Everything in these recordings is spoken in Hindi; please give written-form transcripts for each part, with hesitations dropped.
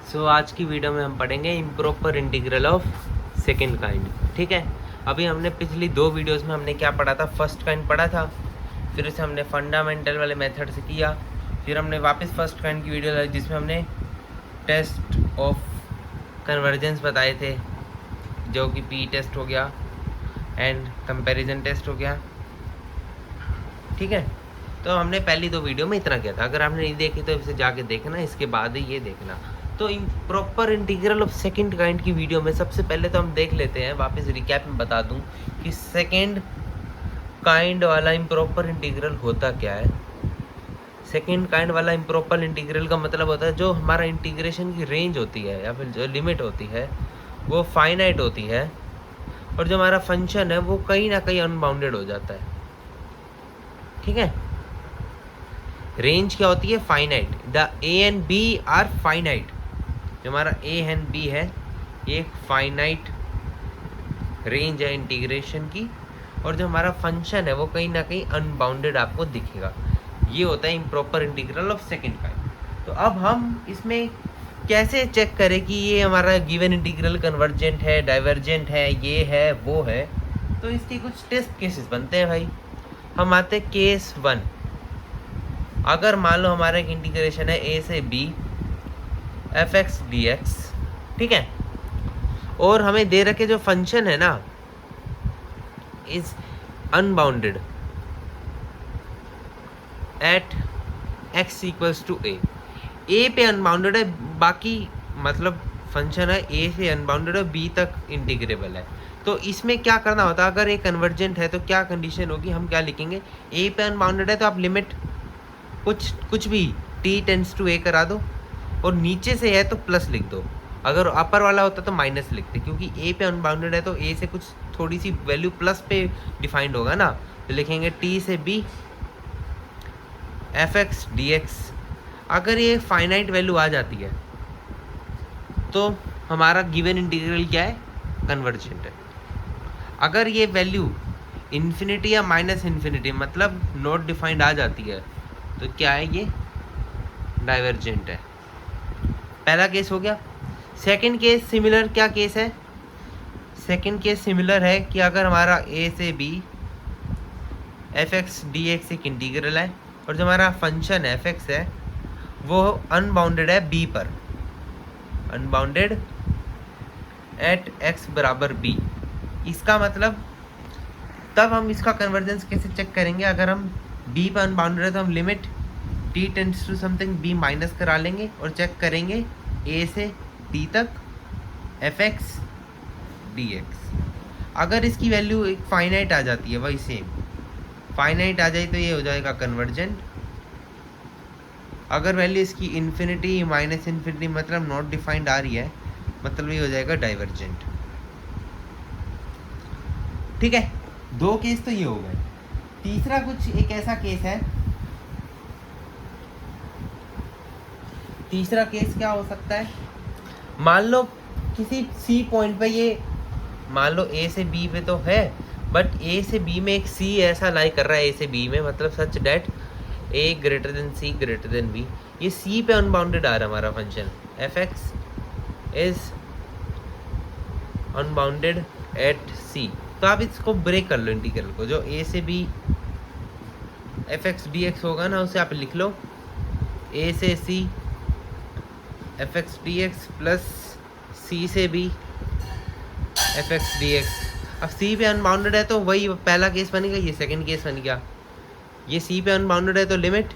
सो आज की वीडियो में हम पढ़ेंगे improper integral of second kind. ठीक है, अभी हमने पिछली दो वीडियोस में हमने क्या पढ़ा था, फर्स्ट काइंड पढ़ा था, फिर उसे हमने फंडामेंटल वाले मेथड से किया, फिर हमने वापस फर्स्ट काइंड की वीडियो लाई जिसमें हमने टेस्ट ऑफ कन्वर्जेंस बताए थे, जो कि पी टेस्ट हो गया एंड कंपैरिजन टेस्ट हो गया। ठीक है, तो हमने पहली दो वीडियो में इतना किया था। अगर आपने नहीं देखी तो इसे जाके देखना, इसके बाद ही ये देखना। तो proper integral of second kind की वीडियो में सबसे पहले तो हम देख लेते हैं, वापस रिकैप में बता दूं कि सेकंड काइंड वाला इम्प्रॉपर इंटीग्रल होता क्या है। सेकंड काइंड वाला इम्प्रॉपर इंटीग्रल का मतलब होता है जो हमारा इंटीग्रेशन की रेंज होती है या फिर जो लिमिट होती है वो फाइनाइट होती है, और जो हमारा फंक्शन है वो कहीं ना कहीं अनबाउंडेड हो जाता है। ठीक है, रेंज क्या होती है, finite. The A and B are finite. जो हमारा ए एंड बी है ये एक फाइनाइट रेंज है इंटीग्रेशन की, और जो हमारा फंक्शन है वो कहीं ना कहीं अनबाउंडेड आपको दिखेगा। ये होता है improper integral of second kind. तो अब हम इसमें कैसे चेक करें कि ये हमारा गिवन इंटीग्रल कन्वर्जेंट है, डाइवर्जेंट है, ये है वो है। तो इसके कुछ टेस्ट केसेस बनते हैं भाई। हम आते हैं केस 1। अगर मान लो हमारा एक इंटीग्रेशन है ए से B F x D X, ठीक है, और हमें दे रखे जो फंक्शन है ना is unbounded at x equals to a पे अनबाउंडेड है, बाकी मतलब फंक्शन है ए से अनबाउंडेड है, बी तक इंटीग्रेबल है। तो इसमें क्या करना होता है, अगर ए कन्वर्जेंट है तो क्या कंडीशन होगी, हम क्या लिखेंगे, ए पे अनबाउंडेड है तो आप लिमिट कुछ भी t टेंड्स टू a करा दो, और नीचे से है तो प्लस लिख दो। अगर अपर वाला होता तो माइनस लिखते, क्योंकि a पे अनबाउंडेड है तो a से कुछ थोड़ी सी वैल्यू प्लस पे डिफाइंड होगा ना, तो लिखेंगे t से b F x D x. अगर ये फाइनाइट वैल्यू आ जाती है तो हमारा गिवन इंटीग्रल क्या है, कन्वर्जेंट है। अगर ये वैल्यू इन्फिनिटी या माइनस इन्फिनिटी मतलब नॉट डिफाइंड आ जाती है तो क्या है, ये डाइवर्जेंट है। पहला केस हो गया। सेकंड केस सिमिलर क्या केस है, सेकंड केस सिमिलर है कि अगर हमारा ए से B F x D X एक इंटीग्रल है, और जो हमारा फंक्शन एफ एक्स है वो अनबाउंडेड है बी पर, अनबाउंडेड एट एक्स बराबर बी। इसका मतलब तब हम इसका कन्वर्जेंस कैसे चेक करेंगे, अगर हम b पर अनबाउंडेड है तो हम limit t tends to something b minus करा लेंगे और चेक करेंगे a से b तक एफ एक्स डी एक्स। अगर इसकी वैल्यू एक फाइनाइट आ जाती है, वही सेम फाइनाइट आ जाए तो ये हो जाएगा कन्वर्जेंट। अगर वैल्यू इसकी इन्फिनिटी माइनस इन्फिनिटी मतलब नॉट डिफाइंड आ रही है, मतलब ये हो जाएगा डाइवर्जेंट। ठीक है, दो केस तो ये हो गए। तीसरा कुछ एक ऐसा केस है, तीसरा केस क्या हो सकता है, मान लो किसी सी पॉइंट पे ये, मान लो ए से बी पे तो है, बट ए से बी में एक सी ऐसा लाई कर रहा है ए से बी में, मतलब such that a greater than c greater than b. ये सी पे अनबाउंडेड आ रहा है हमारा function f x is unbounded at c. तो आप इसको ब्रेक कर लो इंटीग्रल को, जो ए से B F x D x होगा ना उसे आप लिख लो ए से c f x D x plus c से B F x D x. अब सी पे अनबाउंडेड है तो वही पहला केस बनेगा, ये सेकंड केस बन गया। ये सी पे अनबाउंडेड है तो limit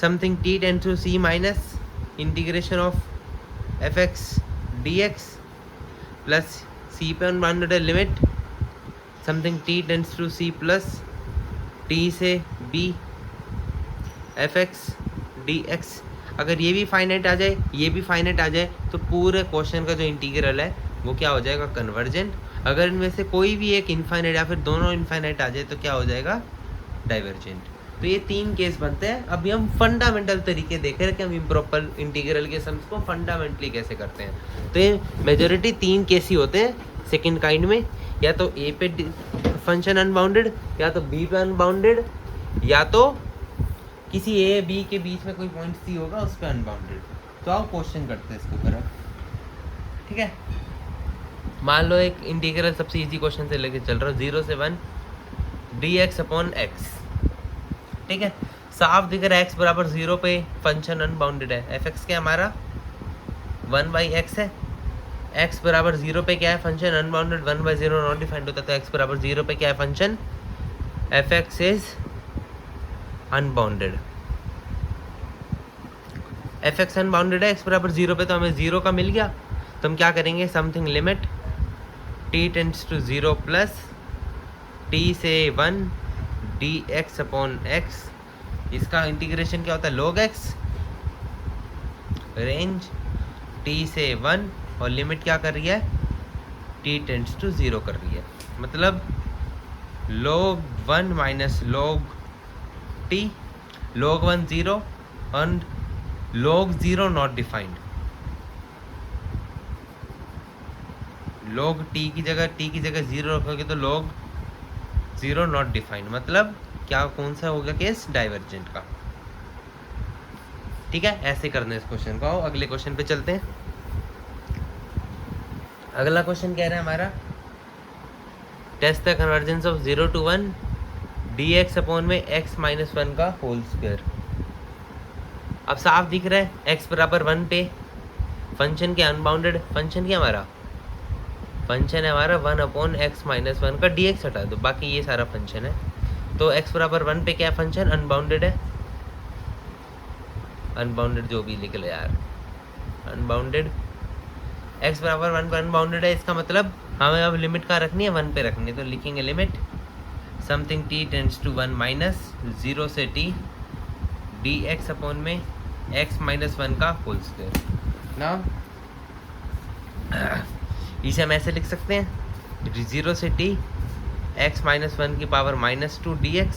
something t tends to c minus integration of F x D x, plus c पे अनबाउंडेड है limit something t tends to c plus t से B F x D x. अगर ये भी फाइनाइट आ जाए, ये भी फाइनाइट आ जाए, तो पूरे क्वेश्चन का जो इंटीग्रल है वो क्या हो जाएगा, कन्वर्जेंट। अगर इनमें से कोई भी एक इनफाइनाइट या फिर दोनों इनफाइनाइट आ जाए तो क्या हो जाएगा, डाइवर्जेंट। तो ये तीन केस बनते हैं। अभी हम फंडामेंटल तरीके देख रहे हैं कि हम इम्प्रॉपर इंटीग्रल के सम्स को फंडामेंटली कैसे करते हैं। तो ये मेजोरिटी तीन केस ही होते हैं सेकंड काइंड में, या तो ए पे फंक्शन अनबाउंडेड, या तो बी पे अनबाउंडेड, या तो किसी ए बी के बीच में कोई पॉइंट सी होगा उस पर अनबाउंडेड। तो आओ क्वेश्चन करते हैं इसके ऊपर अब, ठीक है। मान लो एक इंटीग्रल सबसे इजी क्वेश्चन से लेके चल रहा हूँ, 0 से 1 dx अपॉन x, ठीक है। साफ दिख रहा है x बराबर 0 पे फंक्शन अनबाउंडेड है, एफ एक्स क्या हमारा 1/x है। x बराबर 0 पे क्या है फंक्शन अनबाउंडेड, 1/0 नॉट डिफाइंड होता, तो x बराबर 0 पे क्या है function, f x is unbounded. F x unbounded है, x बराबर 0 पे, तो हमें 0 का मिल गया। तो हम क्या करेंगे, something limit t tends to 0 plus t से 1 dx अपॉन x, इसका इंटीग्रेशन क्या होता है log x, रेंज t से 1 और लिमिट क्या कर रही है, t टेंड्स टू 0 कर रही है, मतलब log 1 minus log t, log 1 0 and log 0 not defined, log t की जगह 0 रखोगे तो log 0 नॉट डिफाइंड, मतलब क्या, कौन सा होगा केस, डाइवर्जेंट का, ठीक है। ऐसे करना है इस क्वेश्चन को। अगले क्वेश्चन पे चलते हैं। अगला क्वेश्चन कह रहा है हमारा, test the convergence of 0 to 1 dx upon में x माइनस 1 का होल स्क्वायर। अब साफ दिख रहा है x बराबर 1 पे फंक्शन के अनबाउंडेड, फंक्शन क्या हमारा, फंक्शन है हमारा 1 अपॉन x माइनस 1 का dx हटा दो, बाकी ये सारा फंक्शन है। तो x बराबर 1 पे क्या फंक्शन अनबाउंडेड है, अनबाउंडेड जो भी लिख ले यार, अनबाउंडेड, x बराबर 1 पे अनबाउंडेड है, इसका मतलब हमें अब लिमिट कहाँ रखनी है, 1 पे रखनी है। तो लिखेंगे limit something t tends to 1 minus 0 से t dx अपॉन में x माइनस 1 का होल स्क्वायर ना, इसे हम ऐसे लिख सकते हैं 0 से t x माइनस 1 की पावर -2 dx।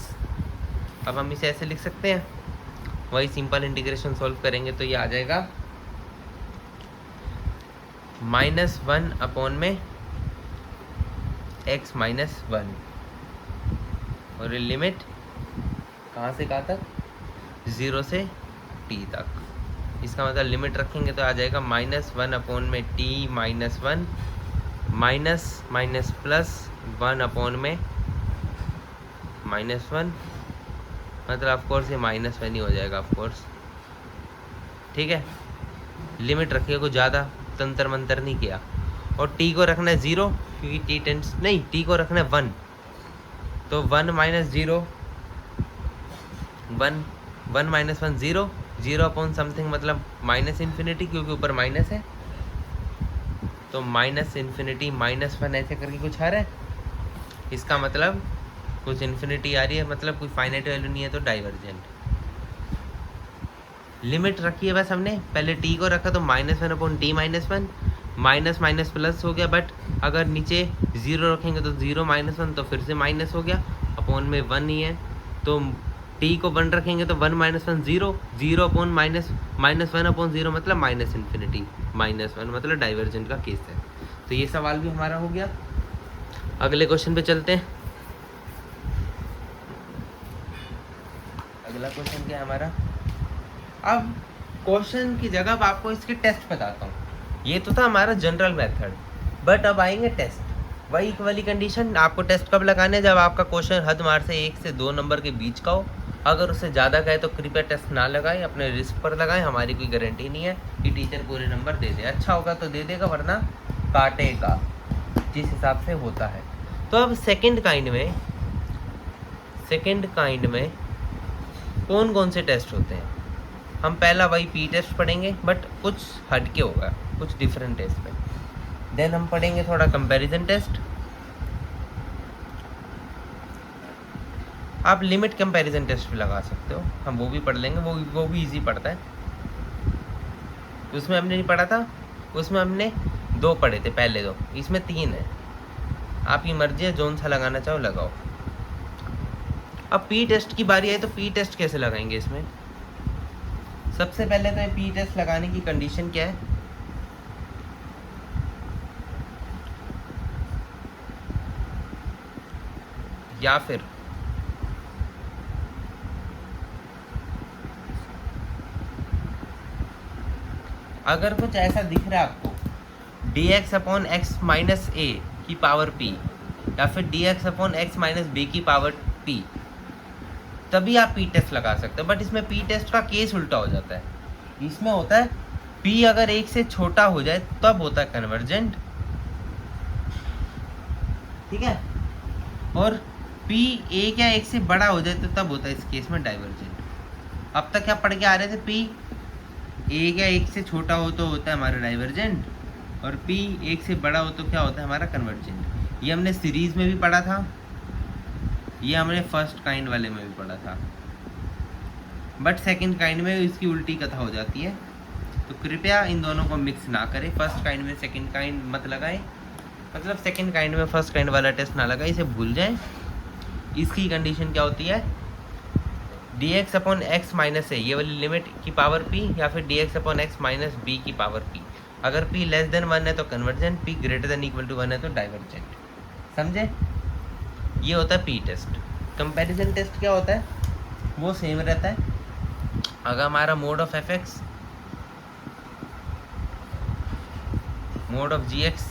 अब हम इसे ऐसे लिख सकते हैं, वही सिंपल इंटीग्रेशन सॉल्व करेंगे तो ये आ जाएगा -1 अपॉन में x माइनस 1, और लिमिट कहाँ से कहाँ तक, 0 से t तक। इसका मतलब लिमिट रखेंगे तो आ जाएगा -1 अपॉन में t minus 1 minus minus plus 1 upon में -1, मतलब ऑफकोर्स ये -1 ही हो जाएगा ऑफकोर्स, ठीक है। लिमिट रखिए, को ज़्यादा तंत्र मंत्र नहीं किया, और t को रखना है 0 क्योंकि t टेंड्स नहीं, t को रखना है 1, तो 1 माइनस 0 1 1 माइनस 1 0 0 अपॉन समथिंग, मतलब माइनस इन्फिनिटी क्योंकि ऊपर माइनस है, तो माइनस इन्फिनिटी -1 ऐसे करके कुछ आ रहा है, इसका मतलब कुछ इन्फिनिटी आ रही है, मतलब कोई फाइनाइट वैल्यू नहीं है, तो डाइवर्जेंट। लिमिट रखी है बस हमने, पहले t को रखा तो -1 upon t minus 1, minus minus plus हो गया, बट अगर नीचे 0 रखेंगे तो 0 -1 तो फिर से माइनस हो गया, अपॉन में 1 ही है, तो t को 1 रखेंगे तो 1 -1 0 0 अपॉन -1 अपॉन 0 मतलब माइनस इन्फिनिटी -1 मतलब डाइवर्जेंट का केस है। तो ये सवाल भी हमारा हो गया। अगले क्वेश्चन पे चलते हैं। अगला क्वेश्चन क्या है हमारा, अब क्वेश्चन की जगह अब आपको इसके टेस्ट बताता हूँ। ये तो था हमारा जनरल मेथड, बट अब आएंगे टेस्ट। वही वाली कंडीशन, आपको टेस्ट कब लगाने हैं, जब आपका क्वेश्चन हद मार से 1 से 2 नंबर के बीच का हो। अगर उससे ज़्यादा का है तो कृपया टेस्ट ना लगाएं, अपने रिस्क पर लगाएं, हमारी कोई गारंटी नहीं है कि टीचर पूरे नंबर दे दे। अच्छा होगा तो दे देगा, वरना काटेगा, जिस हिसाब से होता है। तो अब सेकंड काइंड में कौन कौन से टेस्ट होते हैं, हम पहला वही पी टेस्ट पढ़ेंगे, बट कुछ हटके होगा, कुछ डिफरेंट टेस्ट पे। देन हम पढ़ेंगे थोड़ा कंपैरिजन टेस्ट। आप लिमिट कंपैरिजन टेस्ट भी लगा सकते हो, हम वो भी पढ़ लेंगे, वो भी इजी पड़ता है। उसमें हमने नहीं पढ़ा था, उसमें हमने 2 पढ़े थे, पहले 2, इसमें 3 है, आपकी मर्जी है, जोन सा लगाना चाहो लगाओ। अब पी टेस्ट की बारी आई, तो पी टेस्ट कैसे लगाएंगे इसमें। सबसे पहले तो पी टेस्ट लगाने की कंडीशन क्या है, या फिर अगर कुछ ऐसा दिख रहा है आपको dx upon x minus A की पावर p या फिर dx upon x minus B की पावर p, तभी आप p टेस्ट लगा सकते हो। बट इसमें p टेस्ट का केस उल्टा हो जाता है। इसमें होता है p अगर एक से छोटा हो जाए तब होता है कन्वर्जेंट, ठीक है, और p एक या एक से बड़ा हो जाए तो तब होता है इस केस में डाइवर्जेंट। अब तक क्या पढ़ के आ रहे थे, p एक या एक से छोटा हो तो होता है हमारा डाइवर्जेंट, और p एक से बड़ा हो तो क्या होता है हमारा कन्वर्जेंट। ये हमने सीरीज में भी पढ़ा था, ये हमने फर्स्ट काइंड वाले में भी पढ़ा था, बट सेकंड काइंड में इसकी उल्टी कथा हो जाती है। तो कृपया इन दोनों को मिक्स ना करें, फर्स्ट काइंड में सेकंड काइंड मत लगाएं, मतलब सेकंड काइंड में फर्स्ट काइंड वाला टेस्ट ना लगाएं, इसे भूल जाएं। इसकी कंडीशन क्या होती है, dx upon x minus A ये वाली लिमिट की पावर p या फिर dx upon x minus B की पावर p। अगर p लेस देन 1 है तो convergent, p greater than equal to 1 है तो डाइवर्जेंट। समझे? ये होता है p टेस्ट। कंपैरिजन टेस्ट क्या होता है, वो सेम रहता है। अगर हमारा mod of F X, mod of G X,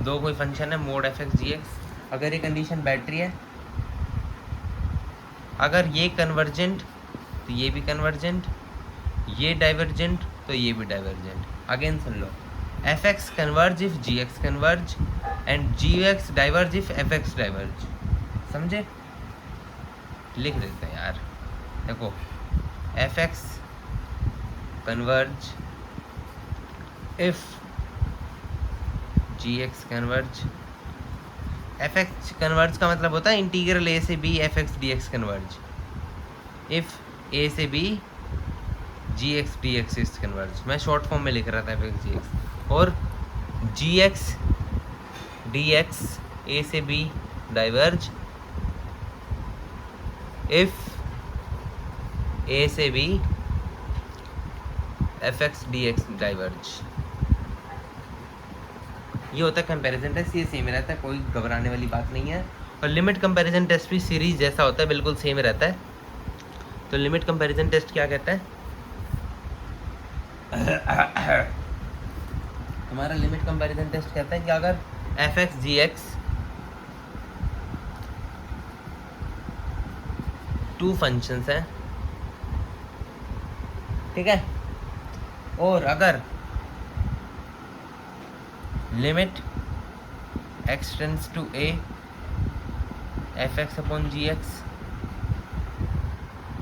दो कोई फंक्शन है मोड एफ एक्स जी एक्स, अगर ये कंडीशन बैटरी है, अगर ये कन्वर्जेंट तो ये भी कन्वर्जेंट, ये डाइवर्जेंट तो ये भी डाइवर्जेंट। अगेन सुन लो, f x converge if g x converge and g x diverge if f x diverge. समझे? लिख देते हैं यार, देखो f x converge if g x converge, f x converge का मतलब होता है इंटीग्रल ए से B F x D x converge, if ए से b g x D x is converge. मैं शॉर्ट फॉर्म में लिख रहा था एफ एक्स जी एक्स, और G x D X A से बी डाइवर्ज इफ ए से B F x D X diverge. ये होता है कंपैरिजन टेस्ट, ये सेम रहता है, कोई घबराने वाली बात नहीं है। और लिमिट कंपैरिजन टेस्ट भी सीरीज जैसा होता है, बिल्कुल सेम रहता है। तो लिमिट कंपैरिजन टेस्ट क्या कहता है, हमारा लिमिट कंपैरिजन टेस्ट कहता है कि अगर एफ एक्स जी एक्स टू फंक्शंस हैं, ठीक है, और अगर limit x tends to a f x upon g x,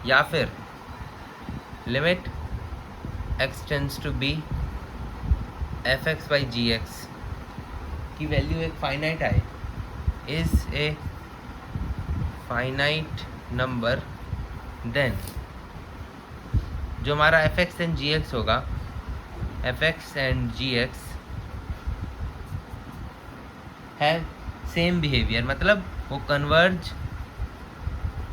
या फिर limit x tends to b F x by g x की वैल्यू एक फाइनाइट आए, is a finite number, then जो हमारा f x and g x होगा, f x and g x have same behaviour, मतलब वो कन्वर्ज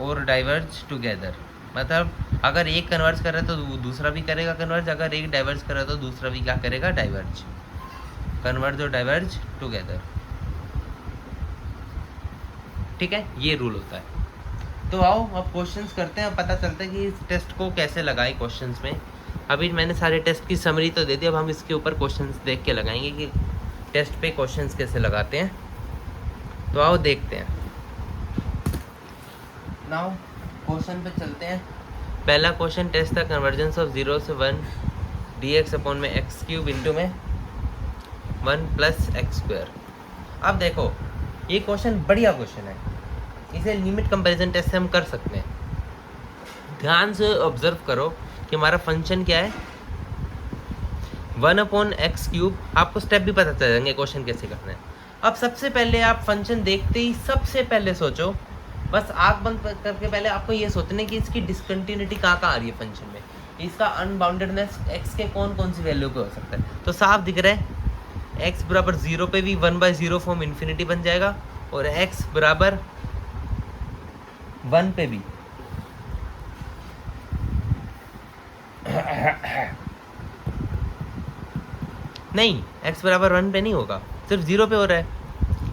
और डाइवर्ज टुगेदर। मतलब अगर एक कन्वर्ज कर रहा है तो दूसरा भी करेगा कन्वर्ज, अगर एक डाइवर्ज कर रहा है तो दूसरा भी क्या करेगा, डाइवर्ज। कन्वर्ज और डाइवर्ज टुगेदर, ठीक है, ये रूल होता है। तो आओ अब क्वेश्चंस करते हैं, पता चलता है कि इस टेस्ट को कैसे लगाएं क्वेश्चंस में। अभी मैंने सारे टेस्ट की समरी तो दे दी, अब हम इसके ऊपर क्वेश्चंस देख के लगाएंगे कि टेस्ट पे क्वेश्चंस कैसे लगाते हैं। तो आओ देखते हैं। नाउ क्वेश्चन पे चलते हैं। पहला क्वेश्चन टेस्ट था कन्वर्जेंस ऑफ 0 से 1 dx अपॉन में एक्स क्यूब इंटू में 1 प्लस एक्स स्क्वायर। अब देखो ये क्वेश्चन बढ़िया क्वेश्चन है, इसे लिमिट कंपैरिजन टेस्ट से हम कर सकते हैं। ध्यान से ऑब्जर्व करो कि हमारा फंक्शन क्या है, 1 अपॉन एक्स क्यूब। आपको स्टेप भी पता चल जाएंगे क्वेश्चन कैसे करना है। अब सबसे पहले आप फंक्शन देखते ही सबसे पहले सोचो, बस आँख बंद करके पहले आपको ये सोचना है कि इसकी डिसकंटिन्यूटी कहाँ आ रही है फंक्शन में, इसका अनबाउंडेडनेस एक्स के कौन कौन सी वैल्यू पे हो सकता है। तो साफ दिख रहा है एक्स बराबर 0 पे भी 1/0 फॉर्म इन्फिनिटी बन जाएगा, और एक्स बराबर 1 पे भी नहीं, x बराबर 1 पे नहीं होगा, सिर्फ 0 पे हो रहा है।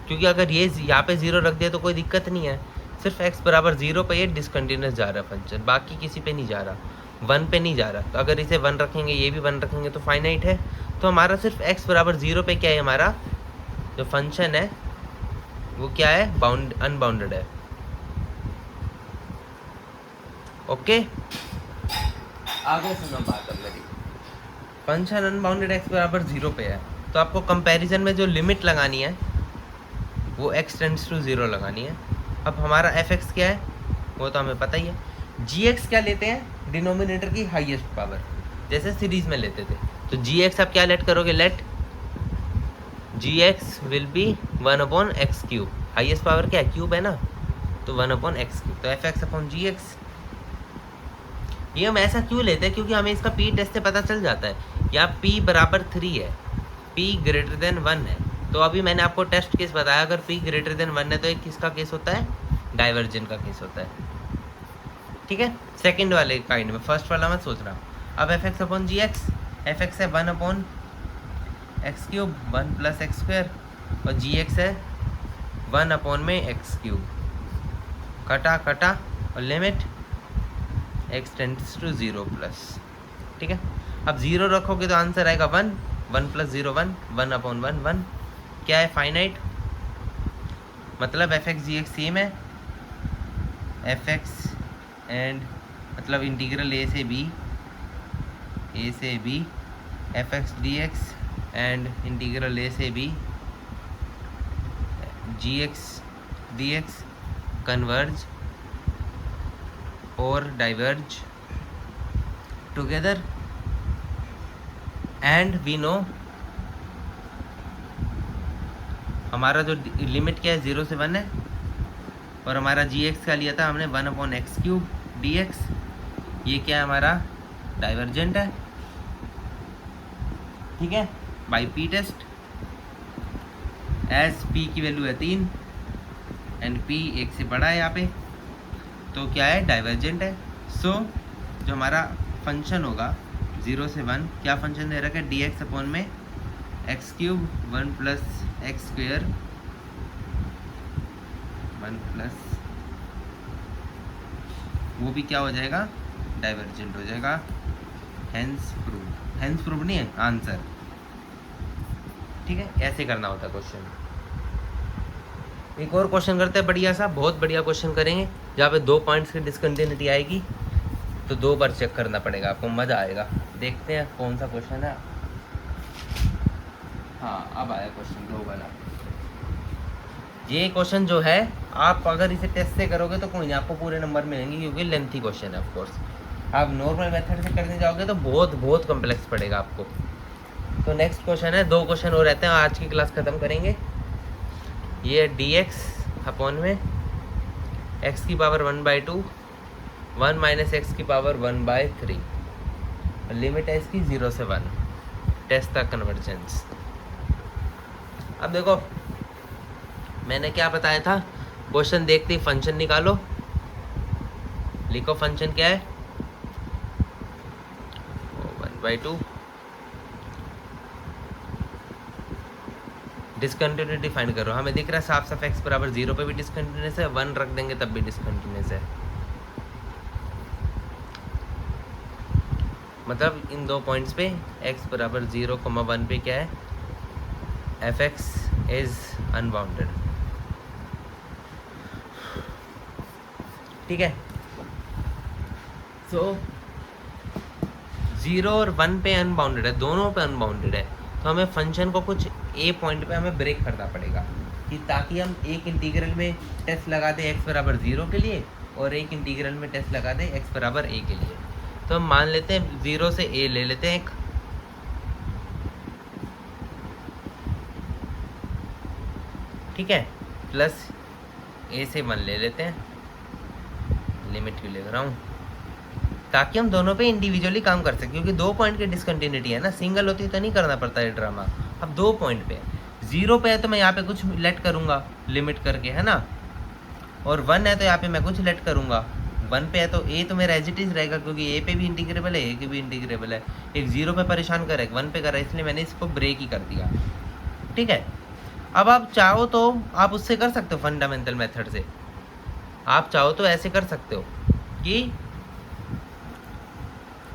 क्योंकि अगर ये यहाँ पे 0 रख दिया तो कोई दिक्कत नहीं है, सिर्फ x बराबर 0 पे ये डिसकंटिन्यूस जा रहा है फंक्शन, बाकी किसी पे नहीं जा रहा। 1 पे नहीं जा रहा। तो अगर इसे 1 रखेंगे, ये भी 1 रखेंगे तो फाइनाइट है। तो हमारा सिर्फ x बराबर 0 पे क्या है, हमारा जो फंक्शन है वो क्या है, अनबाउंडेड है। ओके, आगे सुनो बात अब मेरी। फंक्शन अनबाउंडेड x बराबर 0 पे है, तो आपको कंपैरिजन में जो लिमिट लगानी है वो x टेंड्स टू 0 लगानी है। अब हमारा fx क्या है वो तो हमें पता ही है। gx क्या लेते हैं, डिनोमिनेटर की हाईएस्ट पावर, जैसे सीरीज में लेते थे। तो gx आप क्या लेट करोगे, let gx will be 1/x³। Highest power क्या है, क्यूब है ना, तो 1/x³। तो fx/gx। ये हम ऐसा क्यों लेते हैं, क्योंकि हमें इसका p टेस्ट से पता चल जाता है। या p बराबर 3 है, p ग्रेटर देन 1 है। तो अभी मैंने आपको टेस्ट केस बताया, अगर p ग्रेटर देन 1 है तो एक किसका केस होता है, डाइवर्जेंट का केस होता है। ठीक है, सेकंड वाले काइंड में, फर्स्ट वाला मत सोचना। अब fx/gx, fx है 1/x³, 1 + x², और gx है 1/x³। कटा कटा और लिमिट x टेंड्स टू 0+। ठीक है, अब 0 रखोगे तो आंसर आएगा 1, 1 + 0 1, 1/1 1। क्या है, फाइनाइट। मतलब fx/gx सेम है, fx एंड मतलब इंटीग्रल a से b fx/dx and integral a से b gx/dx कन्वर्ज और diverge together. And we know हमारा जो लिमिट क्या है, 0 से 1 है, और हमारा gx का लिया था हमने 1/x³ dx। ये क्या है, हमारा डाइवर्जेंट है। ठीक है, by p test, as p की वैल्यू है 3 एंड p 1 से बड़ा है यहाँ पे, तो क्या है, डाइवर्जेंट है। सो जो हमारा फंक्शन होगा 0 से 1, क्या फंक्शन दे रखा है, dx/में x³ 1 + x², 1 + वो भी क्या हो जाएगा, डाइवर्जेंट हो जाएगा। हेंस प्रूव नहीं है, आंसर। ठीक है, ऐसे करना होता है क्वेश्चन। एक और क्वेश्चन करते हैं बढ़िया सा, बहुत बढ़िया क्वेश्चन करेंगे, जहाँ पे 2 पॉइंट्स की डिसकंटिन्यूटी आएगी, तो 2 बार चेक करना पड़ेगा, आपको मज़ा आएगा। देखते हैं कौन सा क्वेश्चन है। हाँ, अब आया क्वेश्चन 2 वाला। ये क्वेश्चन जो है, आप अगर इसे टेस्ट से करोगे तो कोई नहीं, आपको पूरे नंबर मिलेंगे, क्योंकि लेंथी क्वेश्चन है। ऑफ कोर्स आप नॉर्मल मेथड से करने जाओगे तो बहुत कॉम्प्लेक्स पड़ेगा आपको। तो नेक्स्ट क्वेश्चन है, 2 क्वेश्चन और रहते हैं, आज की क्लास ख़त्म करेंगे। ये dx/में x⁻² 1/2 1 - x⁻1/3, लिमिट है इसकी 0 से 1। Test the convergence. अब देखो मैंने क्या बताया था, क्वेश्चन देखते ही फंक्शन निकालो, लिखो फंक्शन क्या है, 1/2, डिसकंटिन्यूटी फाइंड करो। हमें दिख रहा है साफ साफ x बराबर 0 पे भी डिसकंटिन्यूस है, 1 रख देंगे तब भी डिसकंटिन्यूस है। मतलब इन 2 पॉइंट्स पे x बराबर 0, 1 पे क्या है, fx इज अनबाउंडेड। ठीक है, सो 0 और 1 पे अनबाउंडेड है, दोनों पे अनबाउंडेड है। तो हमें फंक्शन को कुछ ए पॉइंट पे हमें ब्रेक करना पड़ेगा, कि ताकि हम एक इंटीग्रल में टेस्ट लगा दें x बराबर 0 के लिए, और एक इंटीग्रल में टेस्ट लगा दें x बराबर a के लिए। तो हम मान लेते हैं 0 से a ले लेते हैं एक, ठीक है, प्लस a से 1 ले लेते हैं, लिमिट क्यों ले रहा हूँ, ताकि हम दोनों पे इंडिविजुअली काम कर सकें, क्योंकि 2 पॉइंट की डिसकंटिन्यूटी है ना, सिंगल होती तो नहीं करना पड़ता है ड्रामा। अब 2 पॉइंट पे 0 पे है तो मैं यहाँ पे कुछ लेट करूँगा लिमिट करके, है ना, और 1 है तो यहाँ पे मैं कुछ लेट करूँगा। 1 पे है तो a तो मेरा एज इट इज रहेगा, क्योंकि a पे भी इंटीग्रेबल है, a के भी इंटीग्रेबल है। एक 0 पे परेशान करे, 1 पे कर रहा है, इसलिए मैंने इसको ब्रेक ही कर दिया। ठीक है, अब आप चाहो तो आप उससे कर सकते हो, फंडामेंटल मेथड से आप चाहो तो ऐसे कर सकते हो कि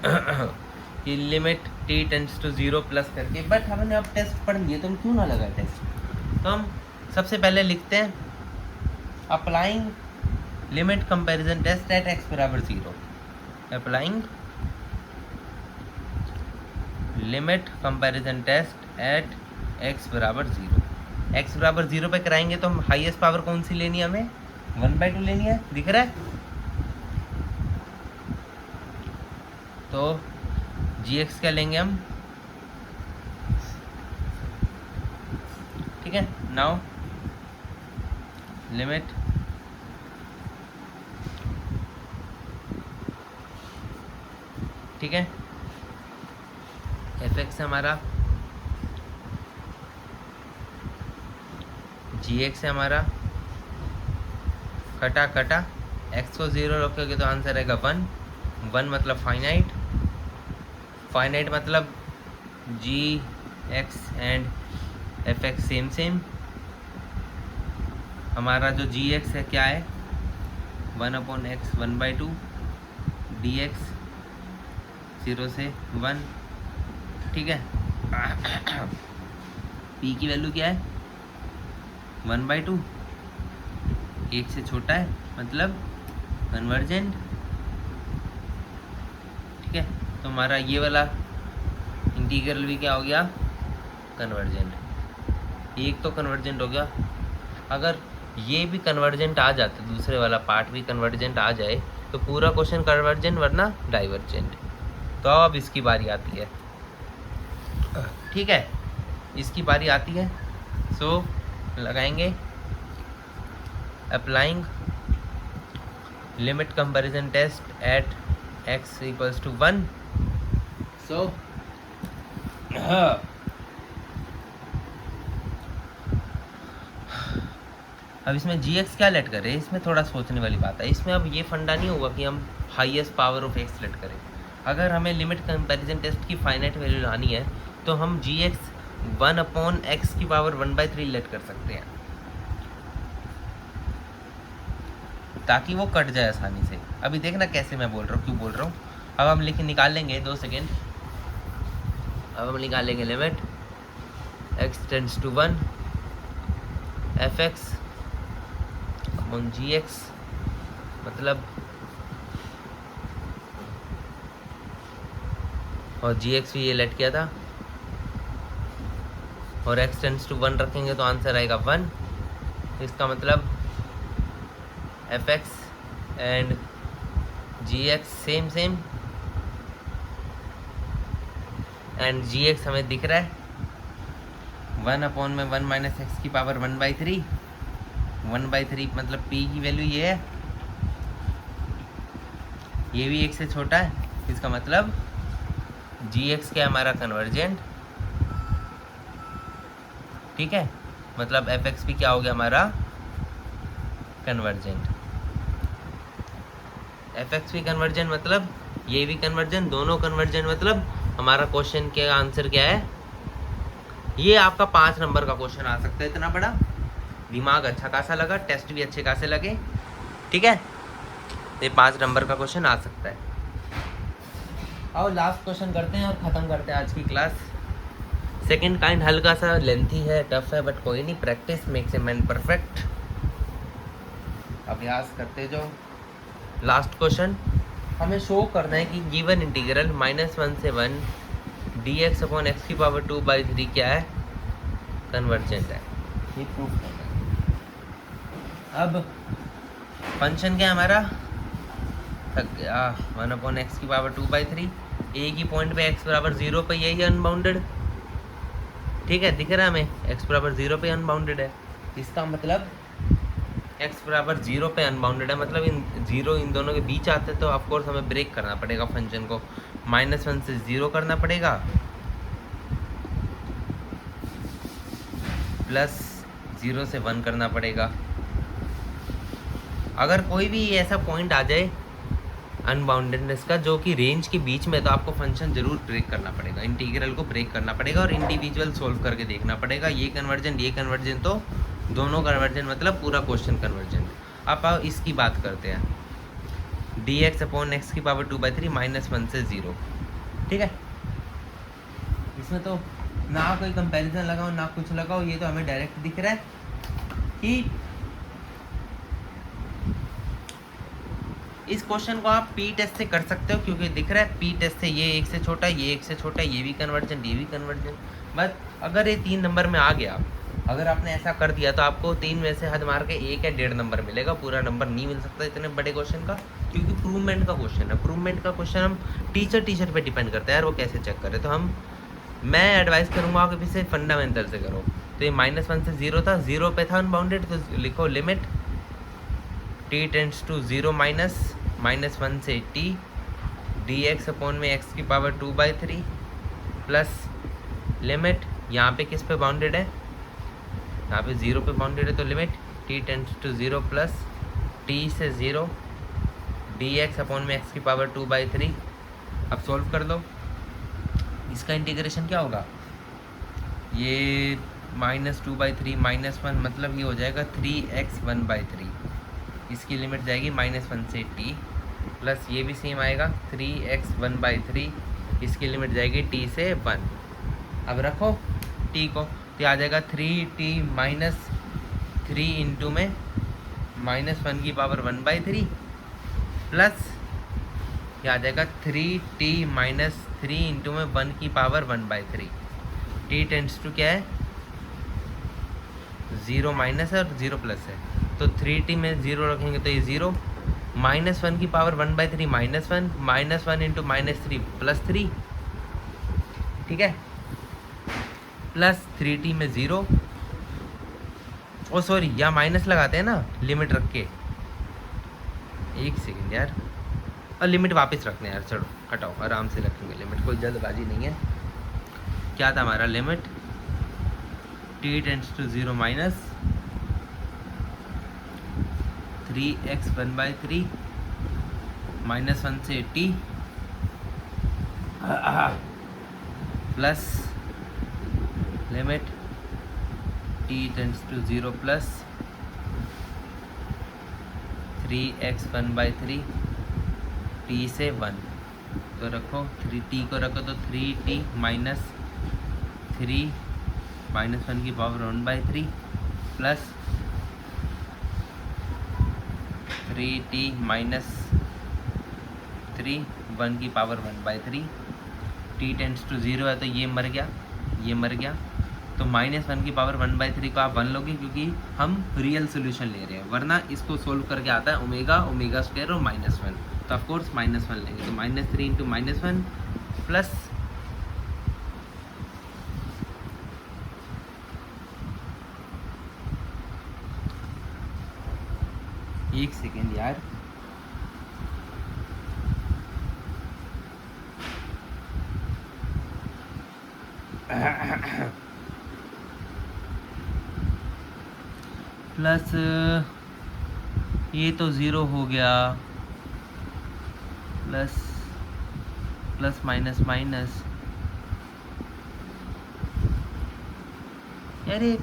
कि limit t tends to 0 plus करके, बट हमने अब टेस्ट पढ़ लिया तो हम क्यों ना लगा टेस्ट। तो हम सबसे पहले लिखते हैं applying limit comparison test at x बराबर 0। Applying limit comparison test at x बराबर 0। x बराबर 0 पे कराएंगे तो हम हाईएस्ट पावर कौन सी लेनी है, हमें 1/2 लेनी है, दिख रहा है। तो gx क्या लेंगे हम, ठीक है। नाउ लिमिट ठीक है, fx हमारा, gx है हमारा, कटा कटा, x को 0 रखोगे तो आंसर आएगा 1। 1 मतलब फाइनाइट, फाइनाइट मतलब gx and fx same same. हमारा जो gx है क्या है, 1/x 1/2 dx 0 से 1, ठीक है। p की वैल्यू क्या है 1/2, 1 से छोटा है मतलब कन्वर्जेंट, ठीक है। तो हमारा ये वाला इंटीग्रल भी क्या हो गया, कन्वर्जेंट। एक तो कन्वर्जेंट हो गया, अगर ये भी कन्वर्जेंट आ जाता, दूसरे वाला पार्ट भी कन्वर्जेंट आ जाए तो पूरा क्वेश्चन कन्वर्जेंट वरना डाइवर्जेंट। तो अब इसकी बारी आती है, ठीक है, इसकी बारी आती है। सो लगाएंगे applying limit comparison test at x equals to 1। So अब इसमें gx क्या लेट करें, इसमें थोड़ा सोचने वाली बात है। इसमें अब ये फंडा नहीं होगा कि हम highest power of x let करें। अगर हमें लिमिट कंपैरिजन टेस्ट की फाइनाइट वैल्यू लानी है तो हम gx 1/x की पावर 1/3 लेट कर सकते हैं, ताकि वो कट जाए आसानी से। अभी देखना कैसे मैं बोल रहा हूँ, क्यों बोल रहा हूँ। अब हम निकाल लेंगे 2 सेकेंड। अब हम निकाल लेंगे limit x tends to 1 fx upon gx, मतलब और gx भी ये लेट किया था, और x टेंड्स टू 1 रखेंगे तो आंसर आएगा 1। इसका मतलब fx and gx same same, and gx हमें दिख रहा है 1/1 - x की पावर 1/3। 1/3 मतलब p की वैल्यू ये है, ये भी 1 से छोटा है। इसका मतलब gx क्या हमारा कन्वर्जेंट, ठीक है। मतलब fx भी क्या हो गया हमारा कन्वर्जेंट। fx भी कन्वर्जेंट मतलब ये भी कन्वर्जेंट, दोनों कन्वर्जेंट, मतलब हमारा क्वेश्चन के आंसर क्या है। ये आपका 5 नंबर का क्वेश्चन आ सकता है, इतना बड़ा। दिमाग अच्छा खासा लगा, टेस्ट भी अच्छे खासे लगे, ठीक है। ये 5 नंबर का क्वेश्चन आ सकता है। आओ लास्ट क्वेश्चन करते हैं और ख़त्म करते हैं आज की क्लास। सेकंड काइंड हल्का सा लेंथी है, टफ है, बट कोई नहीं, practice makes a man perfect. अभ्यास करते जाओ। लास्ट क्वेश्चन हमें शो करना है कि गिवन इंटीग्रल -1 से 1 dx अपॉन x की पावर 2/3 क्या है, कन्वर्जेंट है। ये प्रूफ करना है। अब फंक्शन क्या है हमारा, 1/x की पावर 2/3। एक ही पॉइंट पे x बराबर 0 पे यही अनबाउंडेड, ठीक है, दिख रहा है हमें x बराबर 0 पे अनबाउंडेड है। इसका मतलब x बराबर 0 पे अनबाउंडेड है, मतलब इन दोनों के बीच आते हैं, तो ऑफकोर्स हमें ब्रेक करना पड़ेगा फंक्शन को। -1 से 0 करना पड़ेगा, +0 से 1 करना पड़ेगा। अगर कोई भी ऐसा पॉइंट आ जाए अनबाउंडेडनेस का जो कि रेंज के बीच में, तो आपको फंक्शन जरूर ब्रेक करना पड़ेगा, इंटीग्रल को ब्रेक करना पड़ेगा और इंडिविजुअल सोल्व करके देखना पड़ेगा। ये कन्वर्जेंट तो दोनों कन्वर्जेंट, मतलब पूरा क्वेश्चन कन्वर्जेंट। अब इसकी बात करते हैं, dx अपॉन x की पावर 2/3 -1 से 0। ठीक है। इसमें तो ना कोई कंपैरिजन लगाओ ना कुछ लगाओ, ये तो हमें डायरेक्ट दिख रहा है कि इस क्वेश्चन को आप पी टेस्ट से कर सकते हो, क्योंकि दिख रहा है पी टेस्ट से ये 1 से छोटा, ये 1 से छोटा, ये भी कन्वर्जन, ये भी कन्वर्जन। बट अगर ये 3 नंबर में आ गया, अगर आपने ऐसा कर दिया तो आपको 3 में से हद मार के 1 या 1.5 नंबर मिलेगा, पूरा नंबर नहीं मिल सकता इतने बड़े क्वेश्चन का, क्योंकि प्रूवमेंट का क्वेश्चन है। प्रूवमेंट का क्वेश्चन हम टीचर पे डिपेंड करता है यार, वो कैसे चेक करे। तो मैं एडवाइस करूँगा कि इसे फंडामेंटल से करो। तो ये -1 से 0 था, 0 पे था अनबाउंडेड, तो लिखो लिमिट t टेंड्स टू 0 -1 से t dx अपॉन में x की पावर 2/3 प्लस लिमिट यहाँ पे किस पे बाउंडेड है, यहाँ पे 0 पे बाउंडेड है, तो limit t tends to 0 plus t से 0 dx अपॉन में x की पावर 2/3। अब सॉल्व कर दो, इसका इंटीग्रेशन क्या होगा, ये -2/3 -1 मतलब ये हो जाएगा 3x 1/3, इसकी लिमिट जाएगी -1 से t, प्लस ये भी सेम आएगा 3x 1/3, इसकी लिमिट जाएगी t से 1। अब रखो t को, तो आ जाएगा 3t - 3 इंटू में -1 की पावर 1/3 प्लस ये आ जाएगा 3t - 3 इंटू में 1 की पावर 1/3। t टेंड्स टू क्या है, 0 माइनस है और 0 प्लस है, तो 3t में 0 रखेंगे तो ये 0, -1 की पावर 1/3 -1, -1 इंटू -3 +3, ठीक है, प्लस 3t में 0, ओ सॉरी यहाँ माइनस लगाते हैं ना लिमिट रख के, एक सेकेंड यार, और लिमिट वापस रखते हैं यार, चलो हटाओ आराम से रखेंगे लिमिट, कोई जल्दबाजी नहीं है। क्या था हमारा limit, t tends to 0 3x 1/3 -1 से t plus limit t tends to 0 plus 3x 1/3 t से 1, तो रखो 3t को रखो तो 3t - 3 -1 की पावर 1/3 प्लस 3t - 3 1 की पावर 1/3, t टेंड्स टू 0 है तो ये मर गया, ये मर गया, तो -1 की पावर 1/3 को आप 1 लोगे, क्योंकि हम रियल सोल्यूशन ले रहे हैं, वरना इसको सोल्व करके आता है ओमेगा स्क्वायर और -1, तो ऑफकोर्स -1 लेंगे, तो -3 इंटू -1 प्लस एक सेकेंड यार, प्लस ये तो 0 हो गया, प्लस प्लस माइनस माइनस, यार ये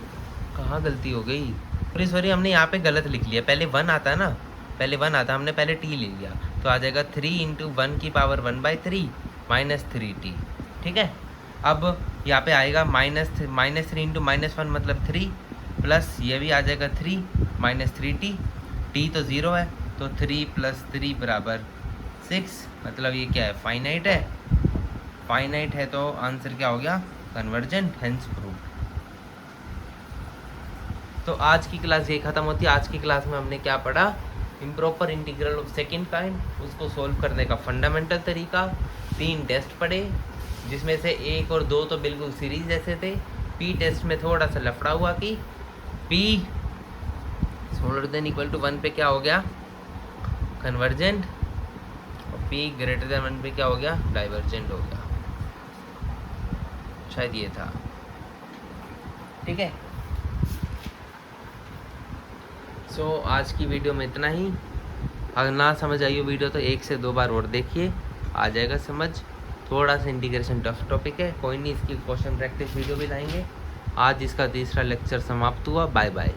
कहाँ गलती हो गई, सॉरी हमने यहाँ पे गलत लिख लिया, पहले 1 आता है ना, पहले 1 आता, हमने पहले t ले लिया, तो आ जाएगा 3 इंटू 1 की पावर 1/3 -3t, ठीक है। अब यहाँ पे आएगा -3 इंटू -1 मतलब 3, प्लस ये भी आ जाएगा 3 -3t, t तो 0 है, तो 3 + 3 = 6, मतलब ये क्या है, फाइनाइट है, फाइनाइट है, तो आंसर क्या हो गया, कन्वर्जेंट, हेंस प्रूव्ड। तो आज की क्लास ये ख़त्म होती है। आज की क्लास में हमने क्या पढ़ा, improper integral of second kind, उसको सोल्व करने का फंडामेंटल तरीका, 3 टेस्ट पढ़े, जिसमें से 1 और 2 तो बिल्कुल सीरीज जैसे थे। पी टेस्ट में थोड़ा सा लफड़ा हुआ कि p > 1 पे क्या हो गया, कन्वर्जेंट, और p > 1 पे क्या हो गया, डाइवर्जेंट हो गया, शायद ये था, ठीक है। सो आज की वीडियो में इतना ही। अगर ना समझ आई हो वीडियो तो 1 से 2 बार और देखिए, आ जाएगा समझ। थोड़ा सा इंटीग्रेशन टफ टॉपिक है, कोई नहीं, इसकी क्वेश्चन प्रैक्टिस वीडियो भी लाएंगे। आज इसका तीसरा लेक्चर समाप्त हुआ, बाय बाय।